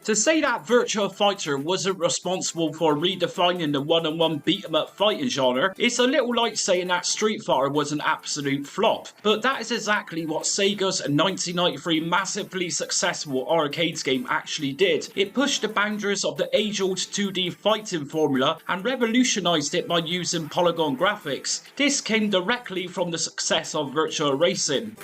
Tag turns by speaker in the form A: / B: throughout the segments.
A: To say that Virtua Fighter wasn't responsible for redefining the one-on-one beat-em-up fighting genre, it's a little like saying that Street Fighter was an absolute flop. But that is exactly what Sega's 1993 massively successful arcades game actually did. It pushed the boundaries of the age-old 2D fighting formula and revolutionized it by using polygon graphics. This came directly from the success of Virtua Racing.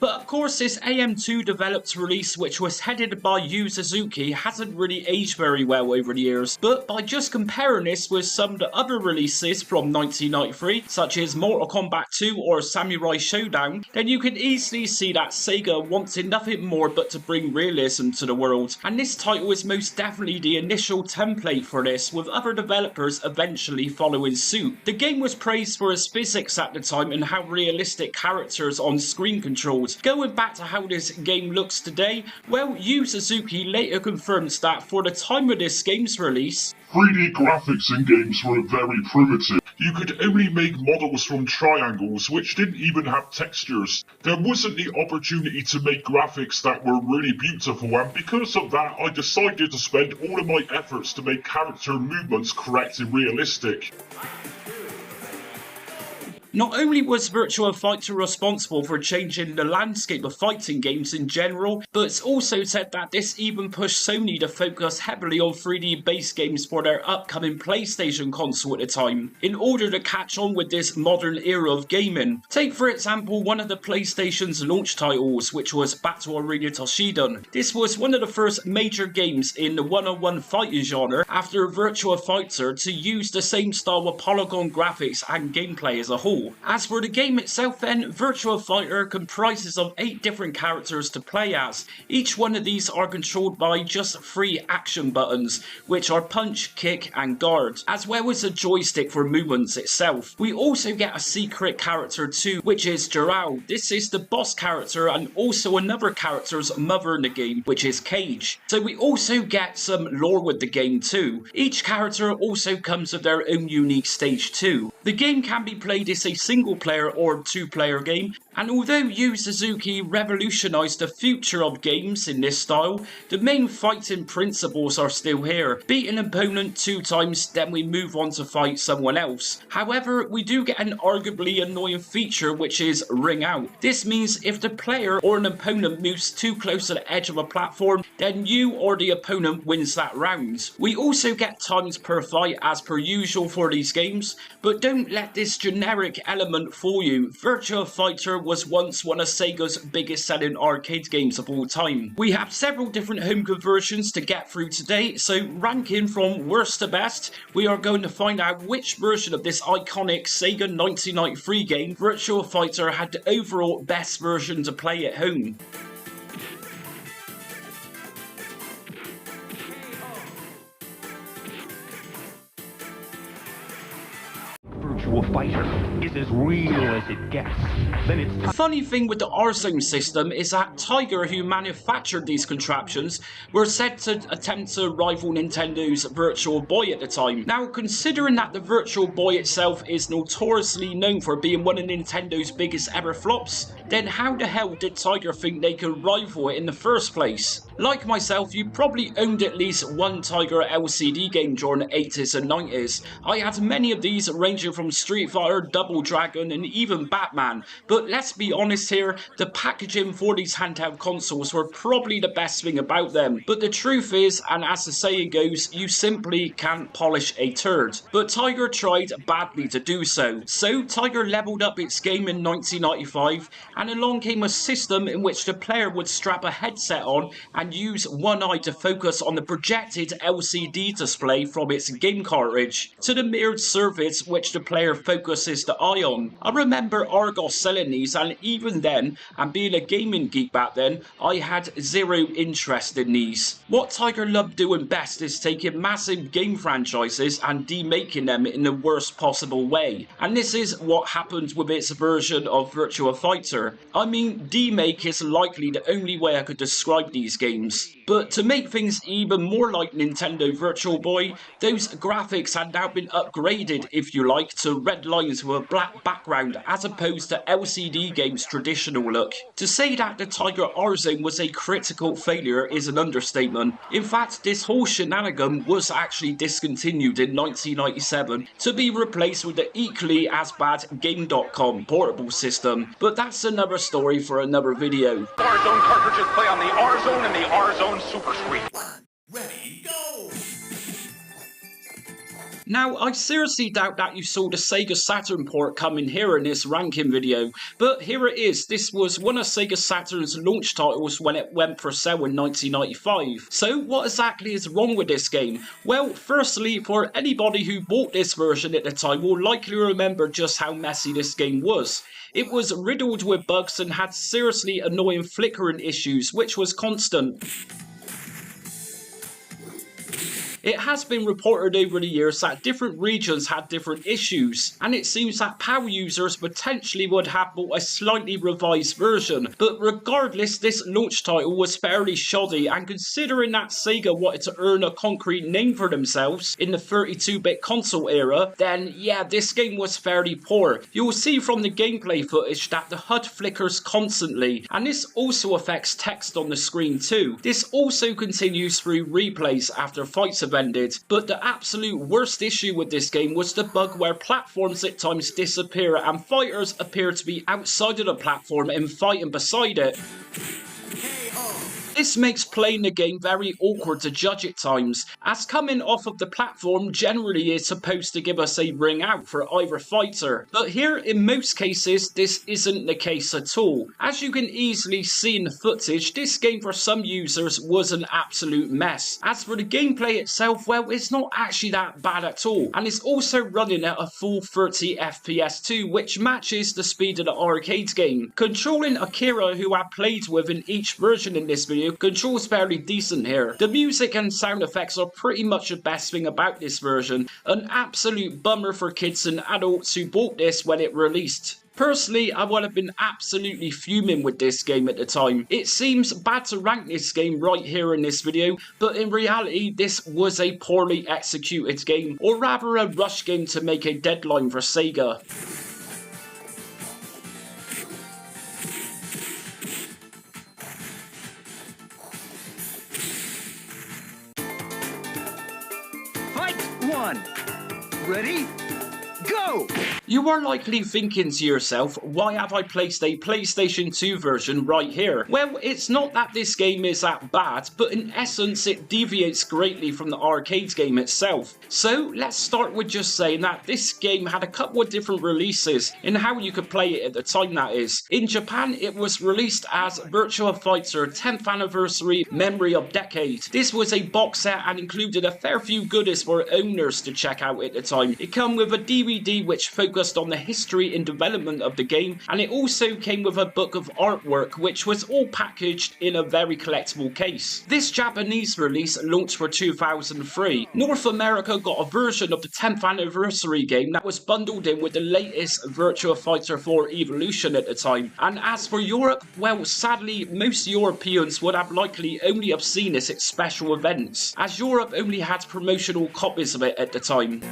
A: But of course this AM2 developed release, which was headed by Yu Suzuki, hasn't really aged very well over the years. But by just comparing this with some of the other releases from 1993, such as Mortal Kombat 2 or Samurai Showdown, then you can easily see that Sega wanted nothing more but to bring realism to the world. And this title is most definitely the initial template for this, with other developers eventually following suit. The game was praised for its physics at the time and how realistic characters on screen controlled. Going back to how this game looks today, well, Yu Suzuki later confirms that for the time of this game's release,
B: 3D graphics in games were very primitive. You could only make models from triangles, which didn't even have textures. There wasn't the opportunity to make graphics that were really beautiful, and because of that, I decided to spend all of my efforts to make character movements correct and realistic.
A: Not only was Virtua Fighter responsible for changing the landscape of fighting games in general, but it's also said that this even pushed Sony to focus heavily on 3D based games for their upcoming PlayStation console at the time, in order to catch on with this modern era of gaming. Take for example one of the PlayStation's launch titles, which was Battle Arena Toshinden. This was one of the first major games in the one-on-one fighting genre after Virtua Fighter to use the same style of polygon graphics and gameplay as a whole. As for the game itself then, Virtua Fighter comprises of 8 different characters to play as. Each one of these are controlled by just 3 action buttons, which are punch, kick and guard, as well as a joystick for movements itself. We also get a secret character too, which is Jirao. This is the boss character and also another character's mother in the game, which is Cage. So we also get some lore with the game too. Each character also comes with their own unique stage too. The game can be played as a single player or 2-player game, and although Yu Suzuki revolutionised the future of games in this style, the main fighting principles are still here. Beat an opponent 2 times, then we move on to fight someone else. However, we do get an arguably annoying feature, which is ring out. This means if the player or an opponent moves too close to the edge of a platform, then you or the opponent wins that round. We also get times per fight as per usual for these games, but don't let this generic element fool you. Virtua Fighter was once one of Sega's biggest selling arcade games of all time. We have several different home conversions to get through today, so ranking from worst to best, we are going to find out which version of this iconic Sega 1993 game, Virtua Fighter, had the overall best version to play at home.
C: Virtua Fighter is as real as it gets. Then it's
A: Funny thing with the R-Zone system is that Tiger, who manufactured these contraptions, were said to attempt to rival Nintendo's Virtual Boy at the time. Now, considering that the Virtual Boy itself is notoriously known for being one of Nintendo's biggest ever flops, then how the hell did Tiger think they could rival it in the first place? Like myself, you probably owned at least one Tiger LCD game during the 80s and 90s. I had many of these ranging from Street Fighter, Double Dragon and even Batman, but let's be honest here, the packaging for these handheld consoles were probably the best thing about them. But the truth is, and as the saying goes, you simply can't polish a turd. But Tiger tried badly to do so. So Tiger leveled up its game in 1995, and along came a system in which the player would strap a headset on and use one eye to focus on the projected LCD display from its game cartridge to the mirrored surface which the player focuses the eye on. I remember Argos selling these, and even then, and being a gaming geek back then, I had zero interest in these. What Tiger loved doing best is taking massive game franchises and demaking them in the worst possible way. And this is what happened with its version of Virtua Fighter. I mean, demake is likely the only way I could describe these games. games. But to make things even more like Nintendo Virtual Boy, those graphics had now been upgraded, if you like, to red lines with a black background as opposed to LCD games' traditional look. To say that the Tiger R-Zone was a critical failure is an understatement. In fact, this whole shenanigan was actually discontinued in 1997 to be replaced with the equally as bad Game.com portable system. But that's another story for another video.
C: R-Zone cartridges play on the R-Zone and the R-Zone Super Screen.
D: Ready, go!
A: Now, I seriously doubt that you saw the Sega Saturn port coming here in this ranking video, but here it is. This was one of Sega Saturn's launch titles when it went for sale in 1995. So, what exactly is wrong with this game? Well, firstly, for anybody who bought this version at the time will likely remember just how messy this game was. It was riddled with bugs and had seriously annoying flickering issues, which was constant. It has been reported over the years that different regions had different issues, and it seems that PAL users potentially would have bought a slightly revised version. But regardless, this launch title was fairly shoddy, and considering that Sega wanted to earn a concrete name for themselves in the 32-bit console era, then yeah, this game was fairly poor. You'll see from the gameplay footage that the HUD flickers constantly, and this also affects text on the screen too. This also continues through replays after fights have ended, but the absolute worst issue with this game was the bug where platforms at times disappear and fighters appear to be outside of the platform and fighting beside it. This makes playing the game very awkward to judge at times, as coming off of the platform generally is supposed to give us a ring out for either fighter, but here in most cases this isn't the case at all. As you can easily see in the footage, this game for some users was an absolute mess. As for the gameplay itself, well, it's not actually that bad at all, and it's also running at a full 30 FPS too, which matches the speed of the arcade game. Controlling Akira, who I played with in each version in this video, controls fairly decent here. The music and sound effects are pretty much the best thing about this version. An absolute bummer for kids and adults who bought this when it released. Personally, I would have been absolutely fuming with this game at the time. It seems bad to rank this game right here in this video, but in reality this was a poorly executed game, or rather a rush game to make a deadline for Sega.
D: One. Ready? Go!
A: You are likely thinking to yourself, why have I placed a PlayStation 2 version right here? Well, it's not that this game is that bad, but in essence it deviates greatly from the arcade game itself. So let's start with just saying that this game had a couple of different releases in how you could play it at the time, that is. In Japan it was released as Virtua Fightrer 10th Anniversary Memory of Decade. This was a box set and included a fair few goodies for owners to check out at the time. It came with a DVD which focused on the history and development of the game, and it also came with a book of artwork which was all packaged in a very collectible case. This Japanese release launched for 2003. North America got a version of the 10th anniversary game that was bundled in with the latest Virtua Fighter 4 Evolution at the time, and as for Europe, well, sadly most Europeans would have likely only have seen this at special events, as Europe only had promotional copies of it at the time.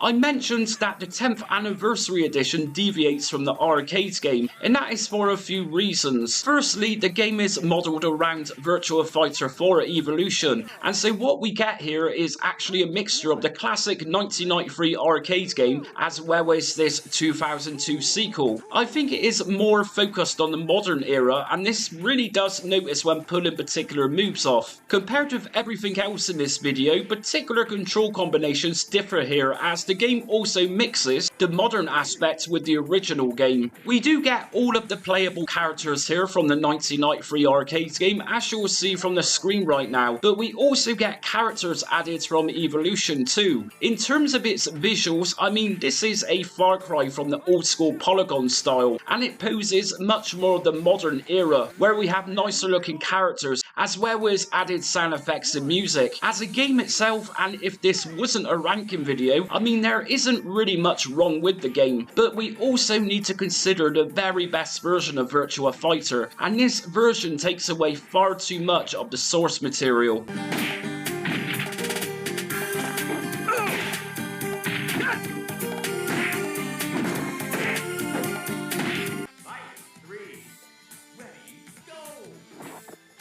A: I mentioned that the 10th anniversary edition deviates from the arcade game, and that is for a few reasons. Firstly, the game is modelled around Virtua Fighter 4 Evolution, and so what we get here is actually a mixture of the classic 1993 arcade game as well as this 2002 sequel. I think it is more focused on the modern era, and this really does notice when pulling particular moves off. Compared with everything else in this video, particular control combinations differ here, as the game also mixes the modern aspects with the original game. We do get all of the playable characters here from the 1993 arcade game, as you'll see from the screen right now, but we also get characters added from Evolution too. In terms of its visuals, I mean, this is a far cry from the old school polygon style, and it poses much more of the modern era, where we have nicer looking characters, as well as added sound effects and music. As a game itself, and if this wasn't a ranking video, I mean, there isn't really much wrong along with the game. But we also need to consider the very best version of Virtua Fighter, and this version takes away far too much of the source material.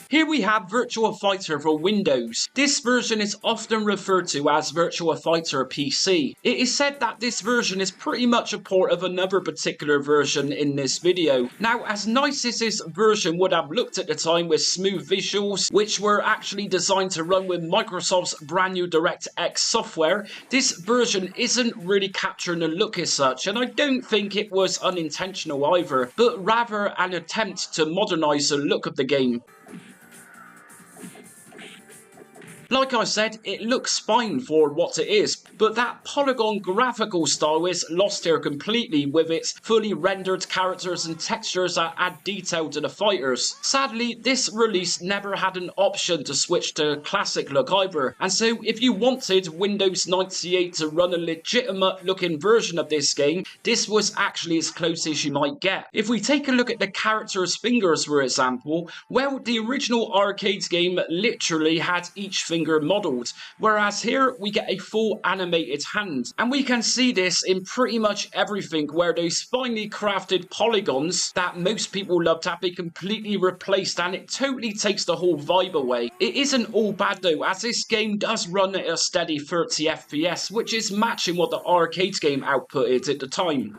A: Here we have Virtua Fighter for Windows. This version is often referred to as Virtua Fighter PC. It is said that this version is pretty much a port of another particular version in this video. Now, as nice as this version would have looked at the time with smooth visuals, which were actually designed to run with Microsoft's brand new DirectX software, this version isn't really capturing the look as such, and I don't think it was unintentional either, but rather an attempt to modernize the look of the game. Like I said, it looks fine for what it is, but that polygon graphical style is lost here completely with its fully rendered characters and textures that add detail to the fighters. Sadly, this release never had an option to switch to classic look either, and so if you wanted Windows 98 to run a legitimate looking version of this game, this was actually as close as you might get. If we take a look at the characters' fingers for example, well, the original arcade game literally had each finger modelled, whereas here we get a full animated hand, and we can see this in pretty much everything where those finely crafted polygons that most people love to have been completely replaced, and it totally takes the whole vibe away. It isn't all bad though, as this game does run at a steady 30 FPS, which is matching what the arcade game output is at the time.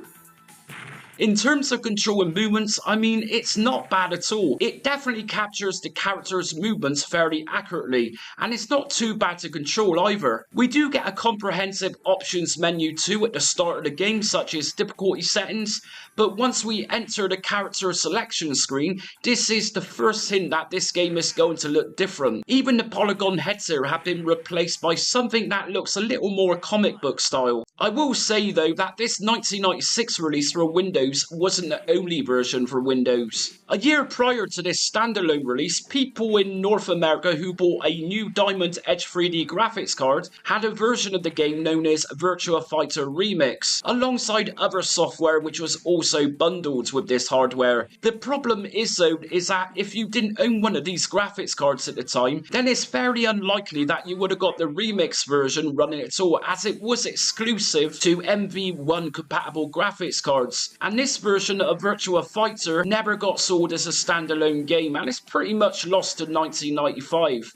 A: In terms of control and movements, I mean, it's not bad at all. It definitely captures the character's movements fairly accurately, and it's not too bad to control either. We do get a comprehensive options menu too at the start of the game, such as difficulty settings, but once we enter the character selection screen, this is the first hint that this game is going to look different. Even the polygon heads here have been replaced by something that looks a little more comic book style. I will say though that this 1996 release for Windows wasn't the only version for Windows. A year prior to this standalone release, people in North America who bought a new Diamond Edge 3D graphics card had a version of the game known as Virtua Fighter Remix, alongside other software which was also bundled with this hardware. The problem is though, is that if you didn't own one of these graphics cards at the time, then it's fairly unlikely that you would have got the Remix version running at all, as it was exclusive to MV1 compatible graphics cards. And this version of Virtua Fighter never got sold as a standalone game, and it's pretty much lost to 1995.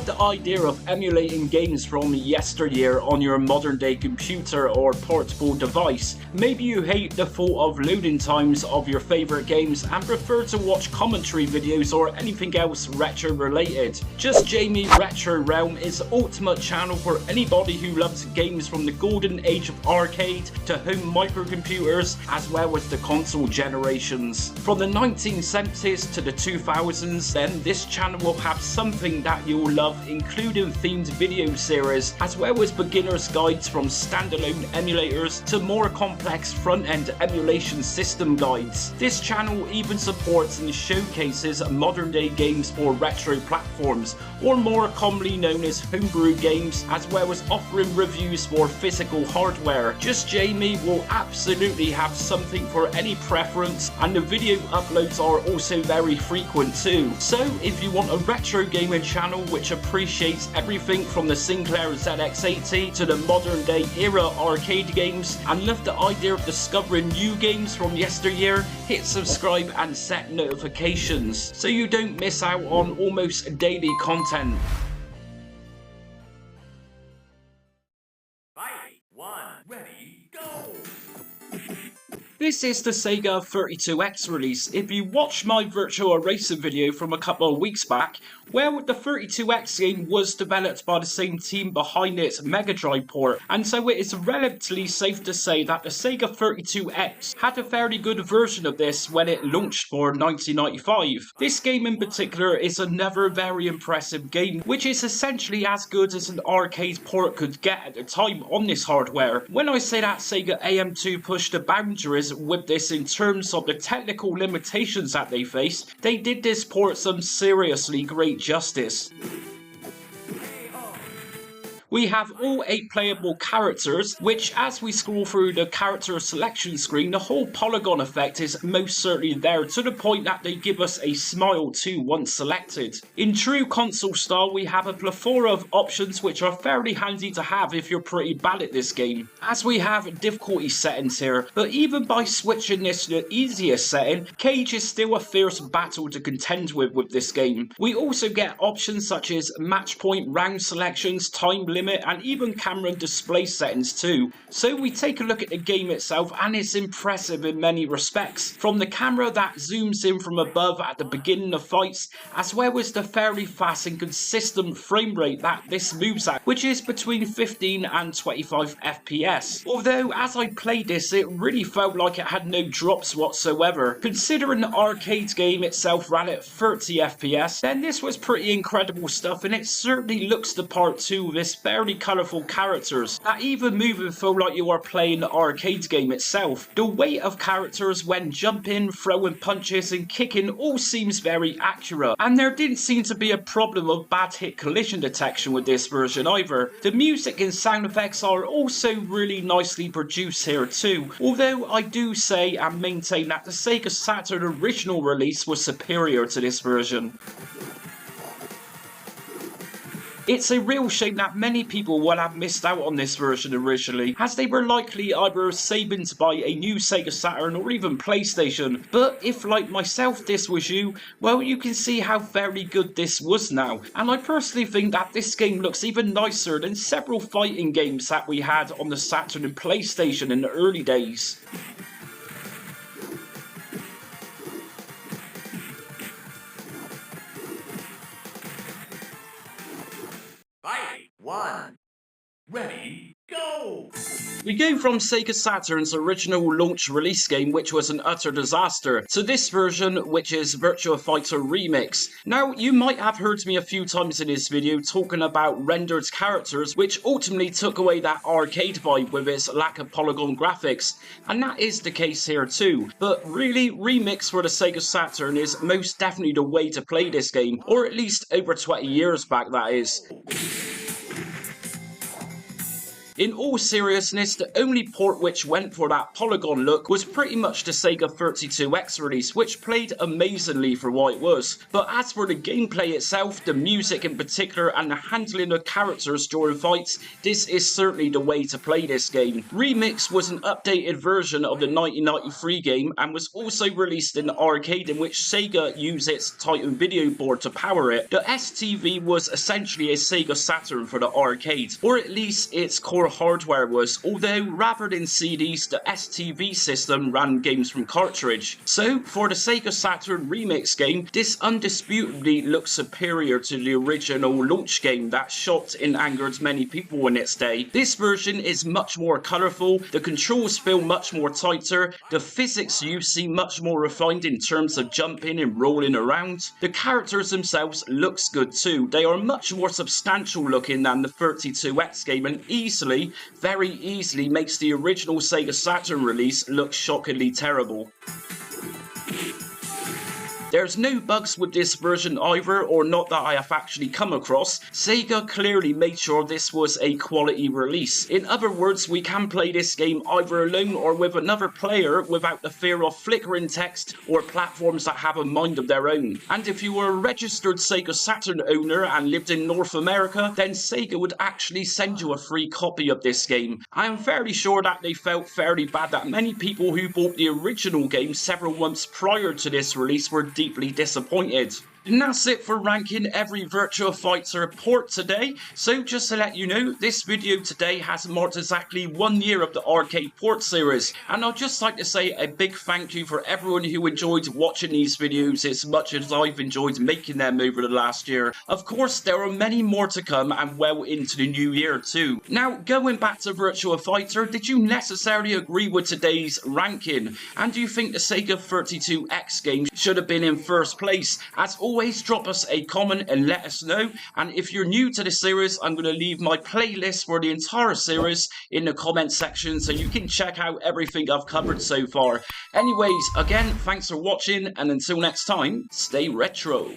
A: The idea of emulating games from yesteryear on your modern day computer or portable device. Maybe you hate the thought of loading times of your favourite games and prefer to watch commentary videos or anything else retro related. Just Jamie Retro Realm is the ultimate channel for anybody who loves games from the golden age of arcade to home microcomputers as well as the console generations. From the 1970s to the 2000s, then this channel will have something that you'll love, including themed video series, as well as beginner's guides from standalone emulators to more complex front-end emulation system guides. This channel even supports and showcases modern day games for retro platforms, or more commonly known as homebrew games, as well as offering reviews for physical hardware. Just Jamie will absolutely have something for any preference, and the video uploads are also very frequent too. So if you want a retro gaming channel which appreciates everything from the Sinclair ZX80 to the modern day era arcade games and love the idea of discovering new games from yesteryear, hit subscribe and set notifications so you don't miss out on almost daily content.
D: Fight! 1, ready, go!
A: This is the Sega 32X release. If you watched my Virtua Racing video from a couple of weeks back, Well, the 32X game was developed by the same team behind its Mega Drive port, and so it is relatively safe to say that the Sega 32X had a fairly good version of this when it launched for 1995. This game in particular is another very impressive game, which is essentially as good as an arcade port could get at the time on this hardware. When I say that Sega AM2 pushed the boundaries with this in terms of the technical limitations that they faced, they did this port some seriously great justice. We have all 8 playable characters, which as we scroll through the character selection screen, the whole polygon effect is most certainly there, to the point that they give us a smile too once selected. In true console style, we have a plethora of options which are fairly handy to have if you're pretty bad at this game, as we have difficulty settings here, but even by switching this to the easiest setting, Cage is still a fierce battle to contend with this game. We also get options such as match point, round selections, time limit, and even camera and display settings too. So we take a look at the game itself, and it's impressive in many respects. From the camera that zooms in from above at the beginning of fights, as well as the fairly fast and consistent frame rate that this moves at, which is between 15 and 25 FPS. Although as I played this, it really felt like it had no drops whatsoever. Considering the arcade game itself ran at 30 FPS, then this was pretty incredible stuff, and it certainly looks the part too, with this fairly colourful characters that even move and feel like you are playing the arcade game itself. The weight of characters when jumping, throwing punches and kicking all seems very accurate, and there didn't seem to be a problem of bad hit collision detection with this version either. The music and sound effects are also really nicely produced here too, although I do say and maintain that the Sega Saturn original release was superior to this version. It's a real shame that many people will have missed out on this version originally, as they were likely either saving to buy a new Sega Saturn or even PlayStation. But if, like myself, this was you, well, you can see how very good this was now. And I personally think that this game looks even nicer than several fighting games that we had on the Saturn and PlayStation in the early days.
D: Fight! 1. Ready, go!
A: We go from Sega Saturn's original launch release game, which was an utter disaster, to this version, which is Virtua Fighter Remix. Now, you might have heard me a few times in this video talking about rendered characters, which ultimately took away that arcade vibe with its lack of polygon graphics, and that is the case here too. But really, Remix for the Sega Saturn is most definitely the way to play this game, or at least over 20 years back, that is. In all seriousness, the only port which went for that polygon look was pretty much the Sega 32X release, which played amazingly for what it was. But as for the gameplay itself, the music in particular, and the handling of characters during fights, this is certainly the way to play this game. Remix was an updated version of the 1993 game, and was also released in the arcade, in which Sega used its Titan video board to power it. The STV was essentially a Sega Saturn for the arcade, or at least its core hardware was, although rather than CDs, the STV system ran games from cartridge. So for the Sega Saturn Remix game, this undisputably looks superior to the original launch game that shocked and angered many people in its day. This version is much more colourful, the controls feel much more tighter, the physics you see much more refined in terms of jumping and rolling around. The characters themselves looks good too, they are much more substantial looking than the 32X game, and very easily makes the original Sega Saturn release look shockingly terrible. There's no bugs with this version either, or not that I have actually come across. Sega clearly made sure this was a quality release. In other words, we can play this game either alone or with another player without the fear of flickering text or platforms that have a mind of their own. And if you were a registered Sega Saturn owner and lived in North America, then Sega would actually send you a free copy of this game. I am fairly sure that they felt fairly bad that many people who bought the original game several months prior to this release were deeply disappointed. And that's it for ranking every Virtua Fighter port today. So just to let you know, this video today has marked exactly 1 year of the arcade port series. And I'd just like to say a big thank you for everyone who enjoyed watching these videos as much as I've enjoyed making them over the last year. Of course, there are many more to come and well into the new year too. Now, going back to Virtua Fighter, did you necessarily agree with today's ranking? And do you think the Sega 32X game should have been in first place? As always, drop us a comment and let us know. And if you're new to the series, I'm going to leave my playlist for the entire series in the comment section so you can check out everything I've covered so far. Anyways, again, thanks for watching, and until next time, stay retro.